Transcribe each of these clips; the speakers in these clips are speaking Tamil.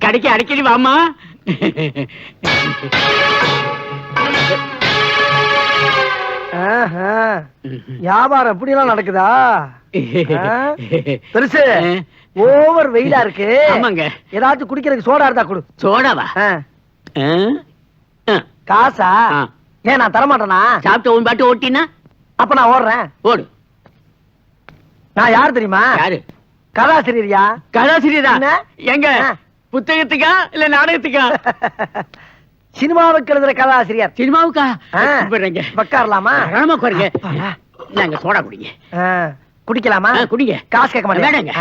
கடைக்கு அடிக்கடி வாமா. வியாபாரம் எப்படி எல்லாம் நடக்குதா? பெருசு ஓவர் வெயிலா இருக்கு. ஆமாங்க. ஏதாச்சும் குடிக்கிறதுக்கு சோடா இருந்தா கொடு. சோடாவா? காசா? ஏன் நான் தரமாட்டேனா? சாப்பிட்டு உன் பாட்டு ஓட்டினா அப்ப நான் ஓடுறேன். ஓடு. நான் யாரு தெரியுமா? யாரு? கதாசிரியரியா? கதாசிரியரா? எங்க புத்தகத்துக்கா இல்ல நாடகத்துக்கா? சினிமாவுக்கு எழுதுற கதாசிரியர். சினிமாவுக்கா? உட்காரலாமா? குறைங்க. நாங்க சோடா குடிங்க. குடிக்கலாமா? குடிங்க. காசு கேட்க மாட்டேங்க.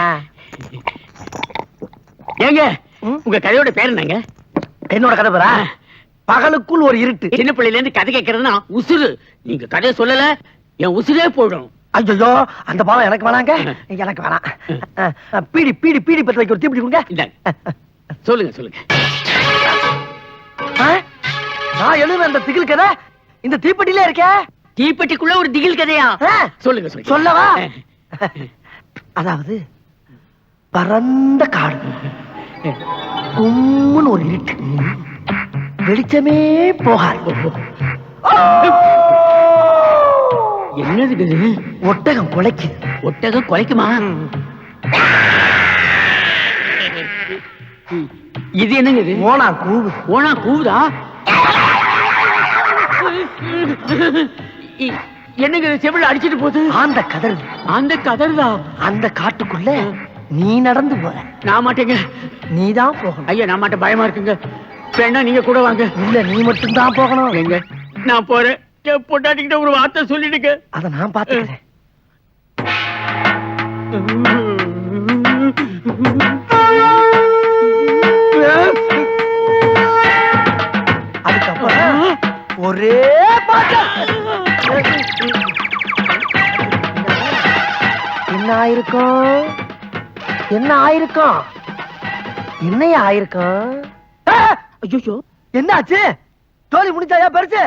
ஏங்க உங்க கதையோட பேர் என்னங்க? என்னோட கதை பேரா? பகலுக்குள் ஒரு இருட்டு. சின்ன பிள்ளைல இருந்து கதை கேட்கறதுனா உசுறு. நீங்க கதையை சொல்லல என் உசுரே போயிடும். ஐயோ அந்த பாவம் எனக்கு வேணாங்க. எனக்கு வேணாம். பீடி பீடி பீடி பத்து வைக்க ஒரு தீப்பிடி கொடுங்க. சொல்லுங்க சொல்லுங்க. நான் எழுதுன அந்த திகில் கதை இந்த தீப்பெட்டில இருக்க. தீப்பெட்டிக்குள்ள ஒரு திகில் கதையா? சொல்லுங்க சொல்லுங்க. சொல்லவா? அதாவது பரந்த காடு, கும்முன்னு ஒரு இருட்டு, வெளிச்சமே போகாது. என்னது? ஒட்டகம் குலைக்குது. ஒட்டகம் குலைக்குமா? இது என்னங்க? இது ஓனா கூவு. ஓனா கூவுதா? என்னங்க செவில அடிச்சிட்டு போகுது? அந்த கதறு. அந்த கதறுதா? அந்த காட்டுக்குள்ள நீ நடந்து போற. நான் மாட்டேங்க. நீதான் போகணும். ஐயா நான் மாட்டேன், பயமா இருக்குங்க. வேணா நீங்க கூட வாங்க. இல்ல நீ மட்டும் தான் போகணும். எங்க? நான் போறேன். பொட்டாட்டிக்கிட்ட ஒரு வார்த்தை சொல்லிடுங்க. அத நான் பாத்துக்கிறேன். அதுக்கப்புறம் ஒரே பாட்டு. என்ன ஆயிருக்கும்? என்ன ஆயிருக்கும்? என்னைய ஆயிருக்கும்? ஐயோ என்னாச்சு? தோழி முடிச்சாயா பெருசு?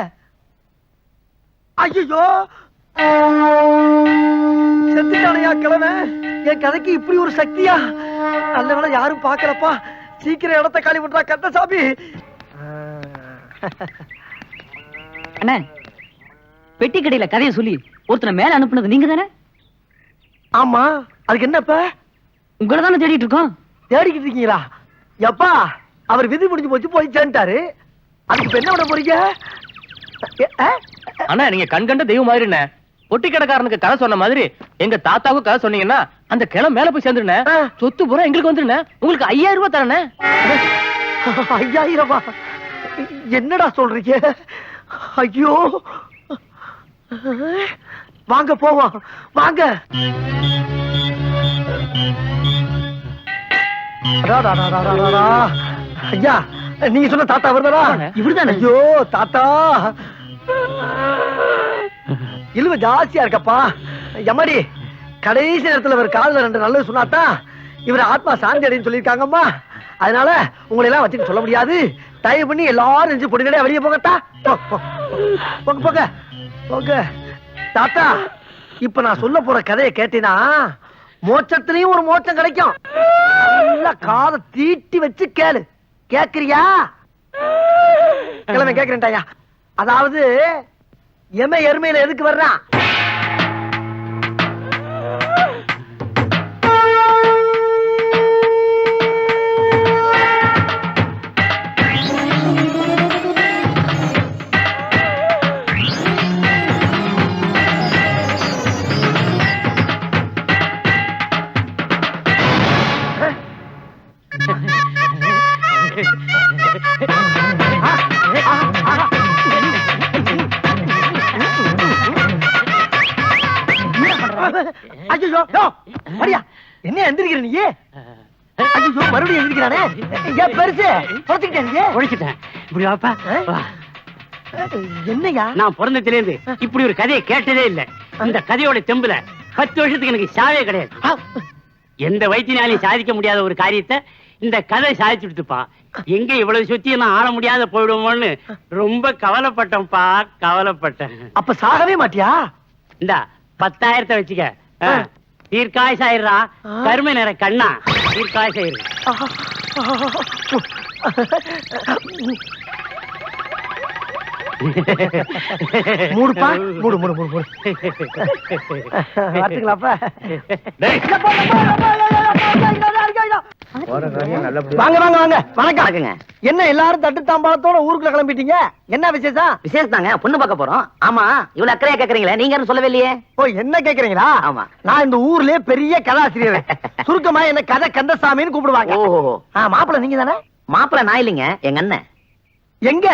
ஐயோ செத்துட்டானையா கிழமை? என் கதைக்கு இப்படி ஒரு சக்தியா? நல்ல வேளை யாரும் பாக்கலப்பா. சீக்கிரம் இடத்த காலி பண்றா கந்தசாமி. அண்ணே, பெட்டி கடையில கதையை சொல்லி ஒருத்தனை மேல அனுப்புனது நீங்க தானே? ஆமா. அதுக்கு என்னப்ப? உங்களை தானே தேடிட்டு இருக்கோம். தேடிக்கிட்டு இருக்கீங்களா? எப்பா அவர் விதி முடிஞ்சு போச்சு, போய் சேர்ந்துட்டாரு. அதுக்கு என்ன விட போறீங்க? அண்ணா நீங்க கண்கண்ட தெய்வம் மாதிரி என்ன? பொட்டி கடைக்காரனுக்கு கதை சொன்ன மாதிரி எங்க தாத்தாவுக்கு கதை சொன்னீங்கன்னா அந்த கிளம் மேல போய் சேர்ந்துருனே. சொத்து பூரா எங்களுக்கு வந்துருனே. உங்களுக்கு 5000 ரூபாய் தரனே. 5000? என்னடா சொல்றீங்க? ஐயோ வாங்க போவோம் வாங்க. ஐயா நீங்க சொன்ன தாத்தா வருதா? இவருதானே? ஐயோ தாத்தா இழுவ ஜாஸ்தியா இருக்கப்பா. எம்மாடி கடைசி நேரத்துல ஒரு காலில் 2 நல்லது சொன்னாதான் இவர் ஆத்மா சாந்தி அடைன்னு சொல்லியிருக்காங்கம்மா. அதனால உங்களை எல்லாம் வச்சுக்க சொல்ல முடியாது. தயவு பண்ணி எல்லாரும் நெஞ்சு பொடிநடையா வெளியே போகட்டா. போங்க போங்க போங்க. தாத்தா இப்ப நான் சொல்ல போற கதையை கேட்டீங்கன்னா மோட்சத்திலையும் ஒரு மோட்சம் கிடைக்கும். நல்லா காதை தீட்டி வச்சு கேளு. கேக்குறியா? கிழமை கேக்குறேன்டாயா. அதாவது எம எருமையில எதுக்கு வர்றான்? என்ன எந்திரிக்கிற நீ? ஐயோ மறுபடியும் எந்திரிக்கிறானே. பெருசு உழைச்சிட்டேன். இப்படி வாப்பா. என்னையா? நான் பிறந்ததுல இருந்து இப்படி ஒரு கதையை கேட்டதே இல்ல. இந்த கதையோட தெம்புல 10 வருஷத்துக்கு எனக்கு சாவே கிடையாது. எந்த வைத்தியனாலையும் சாதிக்க முடியாத ஒரு காரியத்தை இந்த கதை சாதிச்சு விட்டுப்பா. எங்க இவ்வளவு சுத்தி நான் ஆள முடியாத போயிடுவோம்னு ரொம்ப கவலைப்பட்டேன்ப்பா, கவலைப்பட்டேன். அப்ப சாகவே மாட்டியா? இந்தா 10,000 வச்சுக்க. தீர்க்காயசாயிரா கருமை நிற கண்ணா தீர்க்காயசாயிரு. மூடுப்பா மூடு மூடு மூடு மூடு பாத்துக்கலாப்பா. வாங்க வாங்க வாங்க வணக்கம். என்ன எல்லாரும் தட்டு தாம்பாளத்தோட ஊருக்குள்ள கிளம்பிட்டீங்க? என்ன விசேஷம்? விசேஷம் தாங்க, பொண்ணு பார்க்க போறோம். ஆமா, இவ்வளவு அக்கறையா கேக்குறீங்களே, நீங்க யாரும் சொல்லவே இல்லையே. ஓ, என்ன கேக்குறீங்களா? ஆமா. நான் இந்த ஊர்லயே பெரிய கதாசிரியர். சுருக்கமா என்ன கதை கந்தசாமின்னு கூப்பிடுவாங்க. ஓஹோ. மாப்பிள்ள நீங்க தானே? மாப்பிள்ள நான் இல்லைங்க, எங்க அண்ணன். எங்க?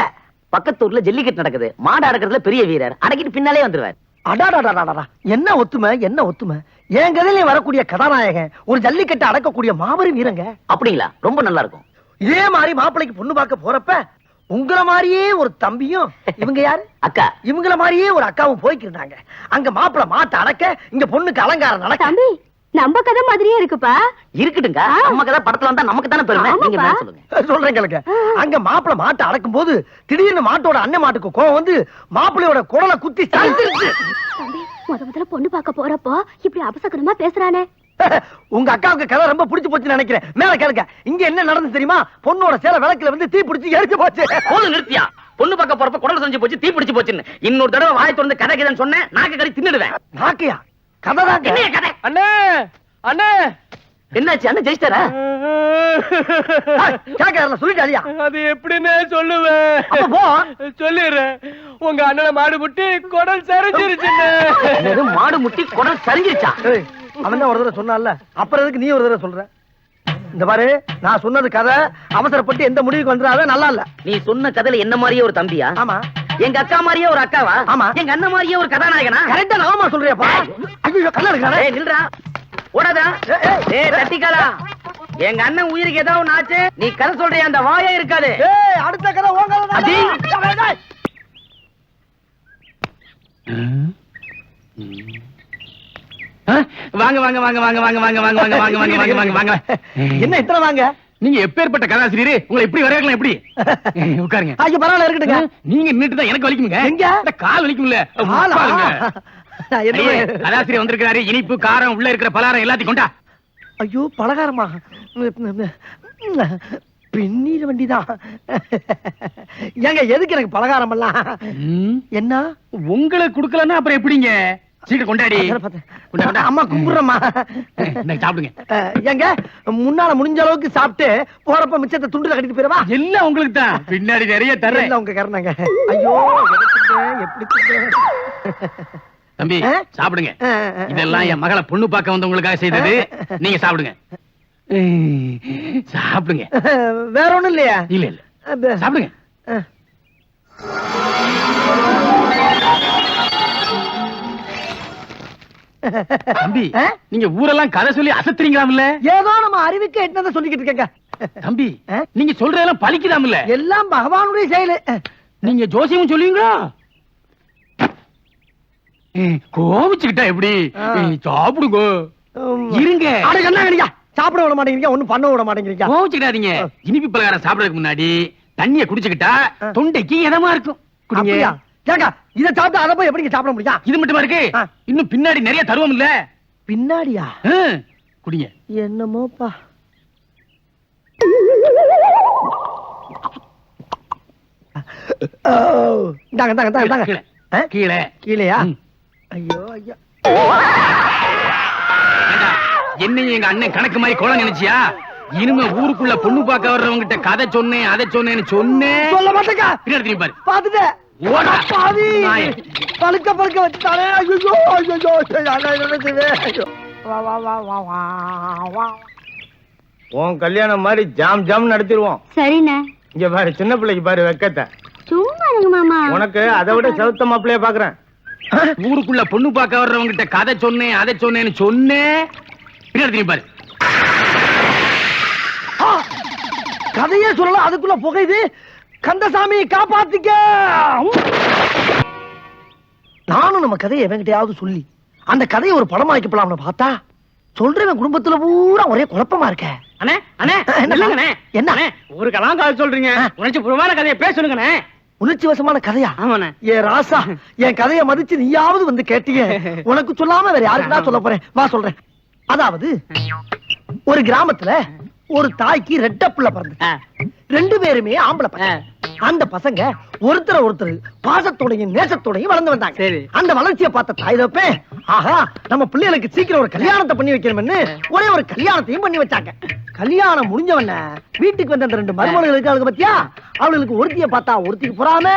பக்கத்தூர்ல ஜல்லிக்கட்டு நடக்குது, மாடு அடக்கிறதுல பெரிய வீரர், அடக்கிட்டு பின்னாலே வந்துருவார். அடாடாடாடாடா, என்ன ஒத்துமை என்ன ஒத்துமை. என் கதையில வரக்கூடிய கதாநாயகன் ஒரு ஜல்லிக்கட்டு அடக்கக்கூடிய மாபெரும் வீரங்க. அப்படிங்களா? ரொம்ப நல்லா இருக்கும். இதே மாதிரி மாப்பிள்ளைக்கு பொண்ணு பார்க்க போறப்ப உங்கள மாதிரியே ஒரு தம்பியும், இவங்க யாரு அக்கா, இவங்கள மாதிரியே ஒரு அக்காவும் போய்க்கிருந்தாங்க. அங்க மாப்பிள்ளை மாட்டை அடக்க, இங்க பொண்ணுக்கு அலங்காரம் நடக்க. தம்பி, நம்ம கதை மாதிரியே இருக்குப்பா. இருக்கட்டுங்க, நம்ம கதை படத்துல வந்தா நமக்கு தானே பெருமை. நீங்க மேல சொல்லுங்க. சொல்றேன் கேளுங்க. அங்க மாப்பிள்ளை மாட்டை அடக்கும் போது திடீர்னு மாட்டோட அண்ணன் மாட்டுக்கு கோவம் வந்து மாப்பிள்ளையோட குடலை குத்தி சாய்ச்சிருச்சு. தம்பி, முதல்ல பொண்ணு பார்க்க போறப்போ இப்படி அபசகரமா பேசுறானே. உங்க அக்காவுக்கு கதை ரொம்ப பிடிச்சு போச்சுன்னு நினைக்கிறேன். மேல கேளுங்க. இங்க என்ன நடந்து தெரியுமா? பொண்ணோட சேலை விளக்குல வந்து தீ பிடிச்சு எரிச்சு போச்சு. போது நிறுத்தியா? பொண்ணு பார்க்க போறப்ப குடல் செஞ்சு போச்சு, தீ பிடிச்சு போச்சுன்னு இன்னொரு தடவை வாய் திறந்து கதை கதைன்னு சொன்னேன், நாக்கு கறி தின்னுடுவேன். நாக்கையா? கதை தான். என்ன கதை? அண்ணே அண்ணே, என்னாச்சு? அண்ணன் ஜெயிச்சிட்டாரா? கேட்க சொல்லிட்டாலியா? அது எப்படின்னு சொல்லுவேன். அப்ப போ. சொல்லிடுறேன். உங்க அண்ணனை மாடு முட்டி குடல் சரிஞ்சிருச்சுன்னு. மாடு முட்டி குடல் சரிஞ்சிருச்சா? அவன் தான் ஒரு தடவை சொன்னான்ல, அப்புறம் எதுக்கு நீ ஒரு தடவை சொல்ற? இந்த பாரு, நான் சொன்னது கதை. அவசரப்பட்டு எந்த முடிவுக்கு வந்துடாத, நல்லா இல்ல. நீ சொன்ன கதையில என்ன மாதிரியே ஒரு தம்பியா? ஆமா. எங்க அக்கா மாதிரியே ஒரு அக்காவா? ஆமா. எங்க அண்ணன் மாதிரியே ஒரு கதாநாயகனா? கரெக்டா நாம சொல்றியாப்பா? ஐயோ, கல்ல இருக்கானே. ஏய் நில்றா, ஓடாதா. ஏய் தட்டிக்காலா, எங்க அண்ணன் உயிருக்கு ஏதாவது ஆச்சு, நீ கதை சொல்றிய அந்த வாயே இருக்காது. ஏய், அடுத்த கதை ஓங்கல. அடி. வாங்க வாங்க வாங்க வாங்க வாங்க வாங்க வாங்க வாங்க வாங்க வாங்க வாங்க வாங்க வாங்க. என்ன இத்தனை வாங்க? நீங்க எப்பேற்பட்ட கதாசிரியர், உங்களை எப்படி வரையலாம்? எப்படி உட்காருங்க. ஐயோ, பரவாயில்ல இருக்கட்டுங்க. நீங்க நின்னுட்டு தான் எனக்கு வலிக்குங்க. எங்க? இந்த கால் வலிக்கும்ல. ஆளா? உட்காருங்க. என்ன? ஐயே, கதாசிரியர் வந்திருக்காரு. இனிப்பு காரம் உள்ள இருக்கிற பலகாரம் எல்லாத்தையும் கொண்டா. ஐயோ, பலகாரமா? பின்னீர் வண்டிதான். ஏங்க, எதுக்கு எனக்கு பலகாரம் எல்லாம்? என்ன உங்களுக்கு கொடுக்கலன்னா அப்புறம் எப்படிங்க? சீக்கிரம் கொண்டாடி. அம்மா கும்பிடுறம்மா. சாப்பிடுங்க. ஏங்க, முன்னால முடிஞ்ச அளவுக்கு சாப்பிட்டு போறப்ப மிச்சத்தை துண்டுல கட்டிட்டு போயிடவா? எல்லாம் உங்களுக்கு தான். பின்னாடி நிறைய தர்றேன். உங்க கருணாங்க. ஐயோ, எப்படி தம்பி சாப்பிடுங்க. இதெல்லாம் என் மகளை பொண்ணு பார்க்க வந்தவங்களுக்காக செய்தது. நீங்க சாப்பிடுங்க. சாப்பிடுங்க. வேற ஒண்ணும் இல்லையா? இல்ல இல்ல, சாப்பிடுங்க. தம்பி, நீங்க ஊரெல்லாம் கதை சொல்லி அசத்துறீங்களாம்ல? ஏதோ நம்ம அறிவுக்கு எட்டதை சொல்லிக்கிட்டு இருக்கேங்க. தம்பி, நீங்க சொல்றதெல்லாம் பலிக்குதாம்ல? எல்லாம் பகவானுடைய செயலு. நீங்க ஜோசியம் சொல்லுவீங்களா? கோவிச்சுக்கிட்டா எப்படி? சாப்பிடுங்க. இருங்க. சாப்பிட விட மாட்டேங்கிறீங்க, ஒண்ணும் பண்ண விட மாட்டேங்கிறீங்க. கோவிச்சுக்கிட்டாதீங்க. இனிப்பு பலகாரம் சாப்பிடறதுக்கு முன்னாடி தண்ணிய குடிச்சுக்கிட்டா தொண்டைக்கு இதமா இருக்கும். குடிங்க. இத சாப்பிட்டா அதை போய் எப்படி சாப்பிட முடியும்? இது மட்டுமா இருக்கு, இன்னும் பின்னாடி நிறைய தருவோம் இல்ல? பின்னாடியா? குடிங்க. என்னமோப்பா. இந்தாங்க இந்தாங்க இந்தாங்க. கீழே கீழையா? ஐயோ ஐயா. என்னையும் எங்க அண்ணன் கணக்கு மாதிரி கோலம் நினைச்சியா? இனிமே ஊருக்குள்ள பொண்ணு பார்க்க வர்றவங்க கிட்ட கதை சொன்னேன், அதை சொன்னேன்னு சொன்னேன். சொல்ல மாட்டேங்க. பின்னாடி திரும்பி பாரு. பாத்துட்டேன். பழுக்க பழுக்க வச்சுட்டானே. ஐயோ ஐயோ. உன் கல்யாணம் மாதிரி ஜாம் ஜாம் நடத்திடுவோம். சரிண்ணே. இங்க பாரு, சின்ன பிள்ளைக்கு பாரு வெக்கத்தை. சும்மா இருங்க மாமா. உனக்கு அதை விட செலுத்த மாப்பிள்ளைய பாக்குறேன். ஊருக்குள்ள பொண்ணு பார்க்க வர்றவங்க கிட்ட கதை சொன்னேன், அதை சொன்னேன்னு சொன்னேன். பின்னாடி திரும்பி பாரு. கதையே சொல்லலாம், அதுக்குள்ள புகையுது. கந்தசாமி காப்பாத்திக்க. நானும் நம்ம கதையை எவங்கிட்டயாவது சொல்லி அந்த கதையை ஒரு படமா வைக்கப்படலாம்னு பார்த்தா சொல்றவன் குடும்பத்துல பூரா ஒரே குழப்பமா இருக்க. அண்ணே அண்ணே என்ன ஒரு கலாங்கால் சொல்றீங்க? உணர்ச்சி பூர்வமான கதையை பேசுங்கண்ணே. உணர்ச்சி வசமான கதையா? ஆமாண்ணே. ஏ ராசா, என் கதையை மதிச்சு நீயாவது வந்து கேட்டீங்க. உனக்கு சொல்லாம வேற யாருக்கு நான் சொல்ல போறேன்? வா சொல்றேன். அதாவது ஒரு கிராமத்துல ஒரு தாய்க்கு ரெட்ட பிள்ளை பிறந்து ரெண்டு பேருமே ஆம்பளை பசங்க. அந்த பசங்க ஒருத்தர் பாசத்தோடையும் நேசத்தோடையும் வளர்ந்து வந்தாங்க. அந்த வளர்ச்சியை பார்த்த தாய் தப்பேன், ஆஹா நம்ம பிள்ளைகளுக்கு சீக்கிரம் ஒரு கல்யாணத்தை பண்ணி வைக்கணும்னு ஒரே ஒரு கல்யாணத்தையும் பண்ணி வச்சாங்க. கல்யாணம் முடிஞ்சவன வீட்டுக்கு வந்த அந்த ரெண்டு மருமகளுக்கு இருக்காளுக்கு பத்தியா, அவளுக்கு ஒருத்திய பார்த்தா ஒருத்திக்கு பொறாம,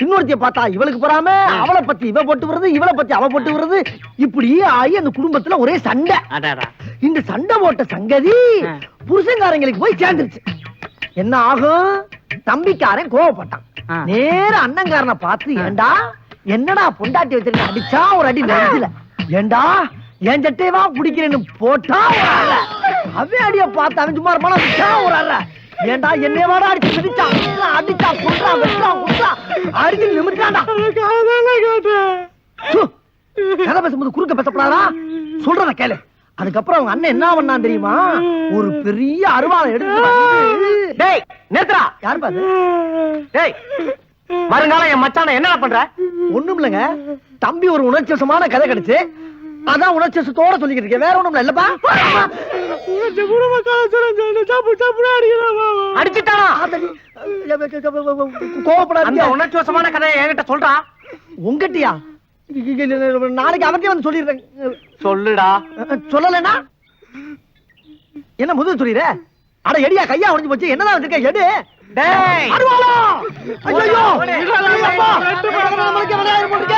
இன்னொருத்திய பார்த்தா இவளுக்கு பொறாம, அவளை பத்தி இவ போட்டு வருது, இவளை பத்தி அவ போட்டு வருது. இப்படி ஆகி அந்த குடும்பத்துல ஒரே சண்டை. இந்த சண்டை போட்ட சங்கதி புருஷங்காரங்களுக்கு போய் சேர்ந்துருச்சு. என்ன ஆகும்? தம்பிக்காரன் கோவப்பட்டான். நேர அண்ணங்காரனை பார்த்து, ஏண்டா என்னடா பொண்டாட்டி வச்சிருக்க, அடிச்சா ஒரு அடி நெஞ்சில, ஏண்டா என் சட்டையவா பிடிக்கிறேன்னு போட்டா ஒரு அற, அவன் அடிய பார்த்து அவன் சும்மா இருப்பானா, அடிச்சா ஒரு அற, ஏண்டா என்னைய வாடா அடிச்சு மிதிச்சா, அடிச்சா கொன்றா வெட்டா கொன்றா அடிச்சு நிமிட்டாண்டா. கதை பேசும்போது குறுக்க பேசப்படாதா, சொல்றத கேளு. அதுக்கப்புறம் அவங்க அண்ணன் என்ன பண்ணான் தெரியுமா, ஒரு பெரிய அருவாளை எடுத்து, டேய் நேத்ரா, யார் பாது, டேய் வருங்காலம் என் மச்சான என்ன பண்ற? ஒண்ணும் இல்லங்க, தம்பி ஒரு உணர்ச்சிவசமான கதை கிடைச்சு, அதான் உணர்ச்சிவசத்தோட சொல்லிக்கிட்டு இருக்கேன், வேற ஒண்ணும் இல்லப்பா. அடிச்சுட்டானா? கோவப்படாத, உணர்ச்சிவசமான கதையை என்கிட்ட சொல்றா. உங்கட்டியா? நாளைக்கு அவர்கிட்ட வந்து சொல்லிடுறேன். சொல்லுடா. சொல்லலன்னா என்ன முதல் சொல்லிடுற? அட எடியா, கையா உடைஞ்சு போச்சு, என்னதான் வச்சிருக்க, எடு. டேய் அருவாளா! ஐயோ! அப்பா! நம்மளுக்கு விளையாட போட்டுக்க.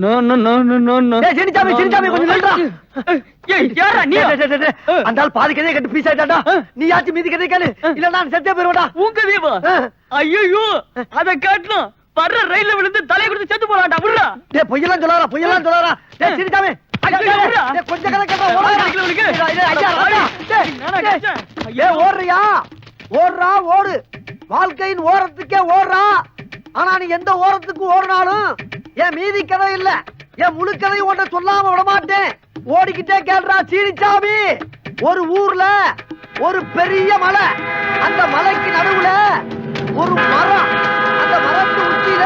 No no no no no. டேய் சினிச்சாமி, சினிச்சாமி கொஞ்சம் நில்றா. ஏய் யாரா நீ? அந்த ஆள் பாதி கதையை கட்டு பீஸ் ஆயிட்டாடா. நீ யாச்சு மீதி கதை கேளு, இல்ல நான் செத்தே போயிருவேடா. உன் கதையவா? ஐயோ அத காட்டணும். வர்ற ரயில்ல விழுந்து தலை கொடுத்து செத்து போறான்டா. விடுடா. டேய் பொய்யெல்லாம் சொல்லாதடா, பொய்யெல்லாம் சொல்லாதடா. டேய் சினிச்சாமி, டேய் கொஞ்சம் கதை கேட்டா ஓடுடா. டேய் ஓடுறியா? ஓடுறா ஓடு, வாழ்க்கையின் ஓரத்துக்கே ஓடுறா. ஆனா நீ எந்த ஓரத்துக்கு ஓடினாலும் என் மீதி கதை இல்ல, என் முழு கதையும் ஒன்றை சொல்லாம விட மாட்டேன். ஓடிக்கிட்டே கேள்றா சீனிச்சாமி. ஒரு ஊர்ல ஒரு பெரிய மலை, அந்த மலைக்கு நடுவுல ஒரு மரம், அந்த மரத்து உச்சியில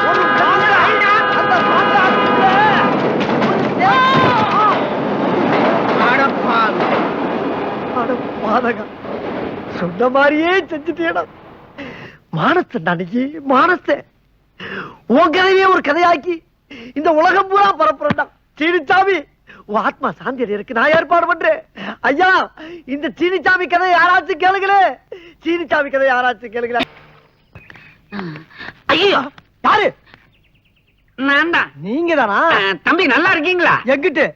ஒரு மாங்காய், அந்த மாங்காய்க்குள்ள ஒரு பாதகம். சொன்ன மாதிரியே செஞ்சுட்டேடா. மானத்தை அன்னைக்கு மானத்தை உன் கதையே ஒரு கதையாக்கி இந்த உலகம் பூரா பரப்புறா. சீனிச்சாமி, உன் ஆத்மா சாந்தி அடையறதுக்கு நான் ஏற்பாடு பண்றேன். ஐயா, இந்த சீனிச்சாமி கதை யாராச்சும் கேளுங்களே, சீனிச்சாமி கதை யாராச்சும் கேளுங்களே. ஐயோ யாரு? நான் தான். நீங்க தானா? தம்பி நல்லா இருக்கீங்களா? எங்கிட்டு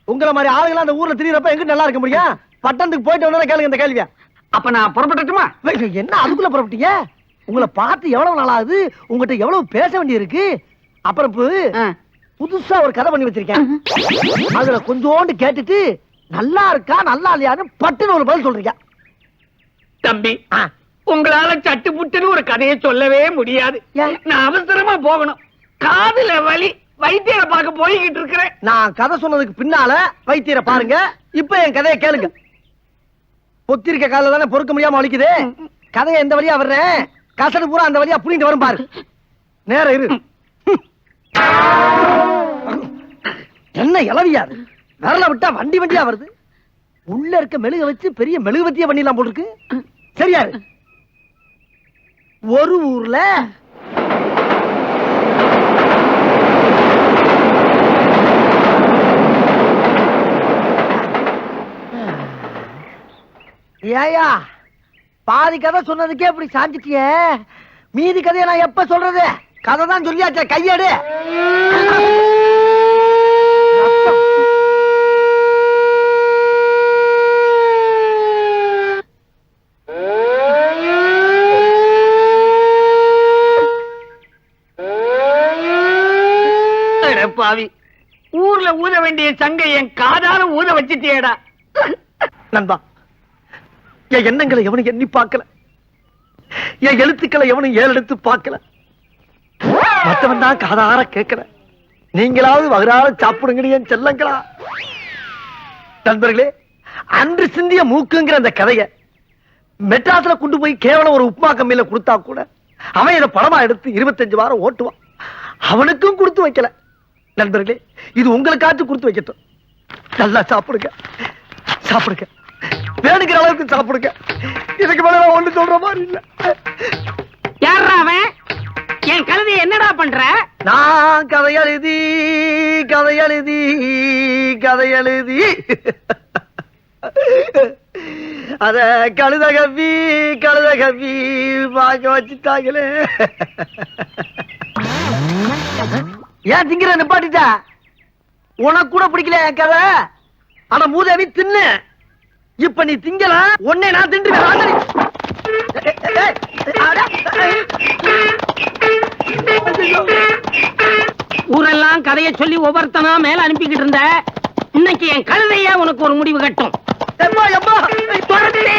உங்களை மாதிரி ஆளுங்களா அந்த ஊர்ல திரியறப்ப எங்கிட்டு நல்லா இருக்க முடியும்? பட்டணத்துக்கு போயிட்டு வந்தா கேளுங்க இந்த கேள்வியா. அப்ப நான் புறப்பட்டுமா? என்ன அதுக்குள்ள புறப்பட்டீங்க? உங்களை பார்த்து எவ்வளவு நாள் ஆகுது, உங்ககிட்ட எவ்வளவு பேச வேண்டி இருக்கு. அப்புறம் புதுசா ஒரு கதை பண்ணி வச்சிருக்கேன், அதுல கொஞ்சோண்டு கேட்டுட்டு நல்லா இருக்கா நல்லா இல்லையான்னு பட்டுன்னு ஒரு பதில் சொல்றீங்க. தம்பி, உங்களால சட்டு புட்டுன்னு ஒரு கதையை சொல்லவே முடியாது. நான் அவசரமா போகணும், காதுல வலி, வைத்தியரை பார்க்க போய்கிட்டு இருக்கிறேன். நான் கதை சொன்னதுக்கு பின்னால வைத்தியரை பாருங்க, இப்ப என் கதையை கேளுங்க. பொத்திருக்க கால தானே பொறுக்க முடியாம வலிக்குது. கதையை எந்த வழியா வர்றேன், கசடு பூரா அந்த வழியா புரிந்து வரும் பாரு. நேரம் இரு. என்ன இளவியாது, விரல விட்டா வண்டி வண்டியா வருது. உள்ள இருக்க மெழுக வச்சு பெரிய மெழுகுவத்திய பண்ணிடலாம் போட்டுருக்கு. சரியாரு? ஒரு ஊர்ல ஏயா பாதி கதை சொன்னதுக்கே இப்படி சாஞ்சிட்டியே, மீதி கதையை நான் எப்ப சொல்றது? கதை தான் சொல்லியாச்சே, கையெடு. பாவி, ஊர்ல ஊத வேண்டிய சங்கை என் காதால ஊத வச்சிட்டியேடா. நண்பா, என் எண்ணங்களை எவனும் எண்ணி பார்க்கல, என் எழுத்துக்களை எவனும் ஏறெடுத்து பார்க்கல. மற்றவன் தான் காதார கேட்கல. நீங்களாவது வகுறால சாப்பிடுங்க என் செல்லங்களா. நண்பர்களே, அன்று சிந்திய மூக்குங்கிற அந்த கதைய மெட்ராஸ்ல கொண்டு போய் கேவலம் ஒரு உப்புமா கம்மியில கொடுத்தா கூட அவன் இதை படமா எடுத்து 25 வாரம் ஓட்டுவான். அவனுக்கும் கொடுத்து வைக்கல. நண்பர்களே, இது உங்களுக்காச்சும் கொடுத்து வைக்கட்டும். நல்லா சாப்பிடுங்க, சாப்பிடுங்க, வேணுங்கிற அளவுக்கு சாப்பிடுங்க. இதுக்கு மேல நான் ஒண்ணு சொல்ற மாதிரி இல்ல. யாரா அவன்? என் கழுதையை என்னடா பண்ற? நான் கதை எழுதி அத கழுத கவி வாங்க வச்சுட்டாங்களே. ஏன் திங்கிற நிப்பாட்டிட்டா? உனக்கு கூட பிடிக்கல என் கதை. ஆனா மூதேவி தின்னு. இப்ப நீ திங்கல, உன்னை நான் தின்றுவேன். ஊரெல்லாம் கதையை சொல்லி ஒவ்வொருத்தனா மேல அனுப்பிக்கிட்டு இருந்த. இன்னைக்கு என் கழுதையா உனக்கு ஒரு முடிவு கட்டும். தொடர்ந்து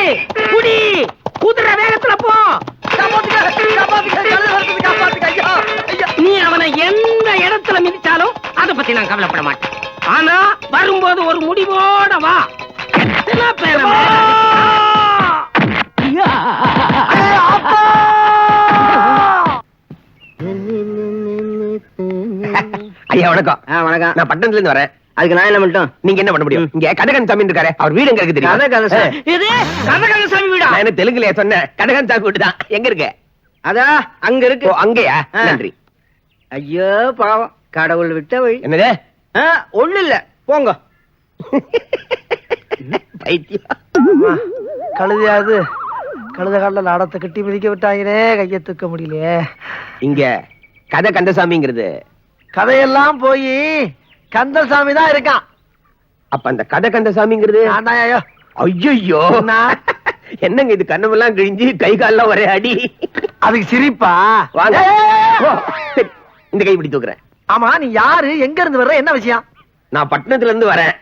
குடி, குதிரை வேகத்துல போ. நீ அவனை எந்த இடத்துல மிதிச்சாலும் அதை பத்தி நான் கவலைப்பட மாட்டேன். ஆனா வரும்போது ஒரு முடிவோட வா. எத்தனை பேர் ஐயா வணக்கம். வணக்கம். நான் பட்டணத்துல இருந்து வரேன். அதுக்கு நான் என்ன பண்ணிட்டோம்? நீங்க என்ன பண்ண முடியும்? இங்க கடகன் சாமி இருக்காரு, அவர் வீடு எங்க இருக்கு தெரியும்? இது கனகசாமி வீடா? நான் என்ன தெலுங்குலயே சொன்னேன்? கடகன் சாமி வீடு தான். எங்க இருக்கு? அதா அங்க இருக்கு. ஓ அங்கயா? நன்றி. ஐயோ பாவம், கடவுள் விட்ட வழி. என்னது? ஒண்ணு இல்ல, போங்க. பைத்தியம். கழுதையாது கழுத காலில் லாடத்தை கட்டி மிதிக்க விட்டாங்களே, கையை தூக்க முடியலையே. இங்க கதை கந்தசாமிங்கிறது கதையெல்லாம் போய் கந்தசாமி தான் இருக்கான். அப்ப அந்த கதை கந்தசாமிங்கிறது ஐயோ ஐயோ என்னங்க இது? கண்ணமெல்லாம் கிழிஞ்சு கை கால்லாம் ஒரே அடி. அதுக்கு சிரிப்பா? வாங்க. ஓ, சரி, இந்த கை இப்படி தூக்குறேன். ஆமா, நீ யாரு, எங்க இருந்து வர்ற, என்ன விஷயம்? நான் பட்டணத்துல இருந்து வரேன்.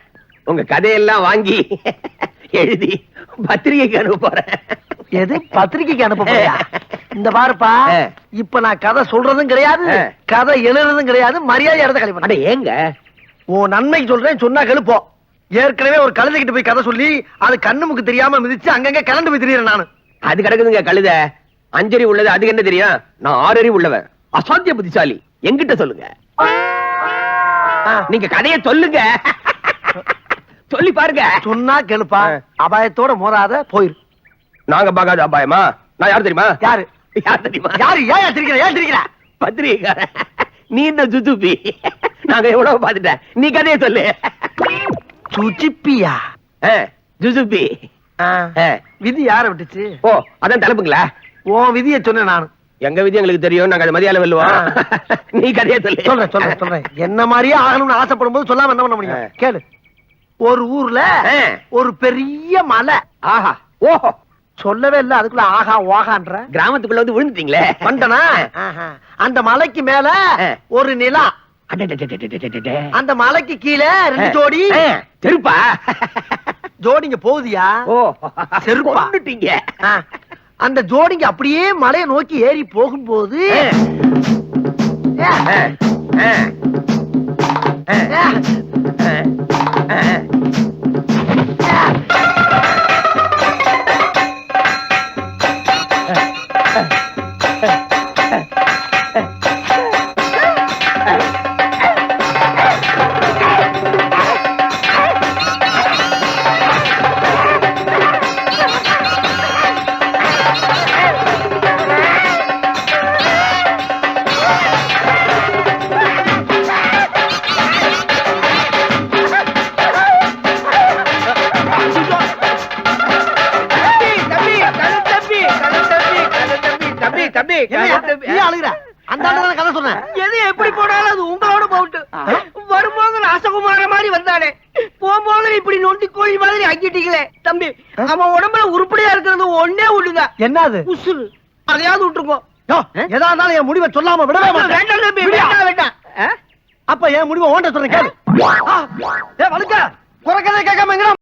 உங்க கதையெல்லாம் வாங்கி எழுதி பத்திரிகைக்கு அனுப்ப போறேன். எது பத்திரிக்கைக்கு அனுப்ப போறியா? இந்த பாருப்பா, இப்ப நான் கதை சொல்றதும் கிடையாது, கதை எழுதுறதும் கிடையாது. மரியாதை இடத்த கழிப்பா. அட ஏங்க? உன் நன்மைக்கு சொல்றேன், சொன்னா கெழுப்போ. ஏற்கனவே ஒரு கழுதைகிட்ட போய் கதை சொல்லி அது கண்ணுமுக்கு தெரியாம மிதிச்சு அங்கங்க கலண்டு போய் திரியறேன் நானு. அது கிடக்குதுங்க கழுத. அஞ்சறி உள்ளது, அதுக்கு என்ன தெரியும்? நான் 6 அறிவு உள்ளவன், அசாத்திய புத்திசாலி. என்கிட்ட சொல்லுங்க, நீங்க கதையை சொல்லுங்க. சொல்லி பாருங்க. சொன்னா கெழுப்பா. அபாயத்தோட மோதாத, போயிரு. நாங்க பாக்காத அபாயமா? நான் யார் தெரியுமா? யாரு? யார் தெரியுமா? யாரு? ஏன் திரிக்கிற? ஏன் திரிக்கிற? பத்திரிகைக்கார. நீ இந்த சுசுப்பி. நாங்க எவ்வளவு பாத்துட்டேன். நீ கதையை சொல்லு. சுச்சிப்பியா? சுசுப்பி. விதி யார விட்டுச்சு? ஓ அதான் தலைப்புங்களா? உன் விதியை சொன்னேன் நானு. எங்க விதி எங்களுக்கு தெரியும், நாங்க அதை மதியால வெல்லுவோம். நீ கதையை சொல்லு. சொல்றேன். என்ன மாதிரியே ஆகணும்னு ஆசைப்படும் போது சொல்லாம என்ன பண்ண முடியும்? கேளு. ஒரு ஊர்ல ஒரு பெரிய மலை. ஆஹா, ஓஹோ. சொல்லவே இல்ல, அதுக்குள்ள ஆஹா ஓகான்ற. கிராமத்துக்குள்ள வந்து விழுந்துட்டீங்களே. வந்தனா? அந்த மலைக்கு மேல ஒரு நிலா. அந்த மலைக்கு கீழே 2 ஜோடி செருப்பா. ஜோடிங்க போகுதியா? ஓ செருப்பா? அந்த ஜோடிங்க அப்படியே மலையை நோக்கி ஏறி போகும்போது அந்த கதை சொன்னேன். எது எப்படி போனாலும் அது உங்களோட போட்டு. வரும்போது ராசகுமார மாதிரி வந்தானே, போகும்போது இப்படி நொண்டி கோழி மாதிரி ஆக்கிட்டீங்களே தம்பி. அவன் உடம்புல உருப்படியா இருக்கிறது ஒன்னே ஒண்ணுதான். என்னது? உசுறு. அதையாவது விட்டுருக்கோம். எதா இருந்தாலும் என் முடிவை சொல்லாம விடவே மாட்டேன். வேண்டாம் தம்பி, வேண்டாம். அப்ப என் முடிவை ஓண்ட சொல்றேன் கேளு. வழுக்க குறைக்கதை கேட்காம எங்க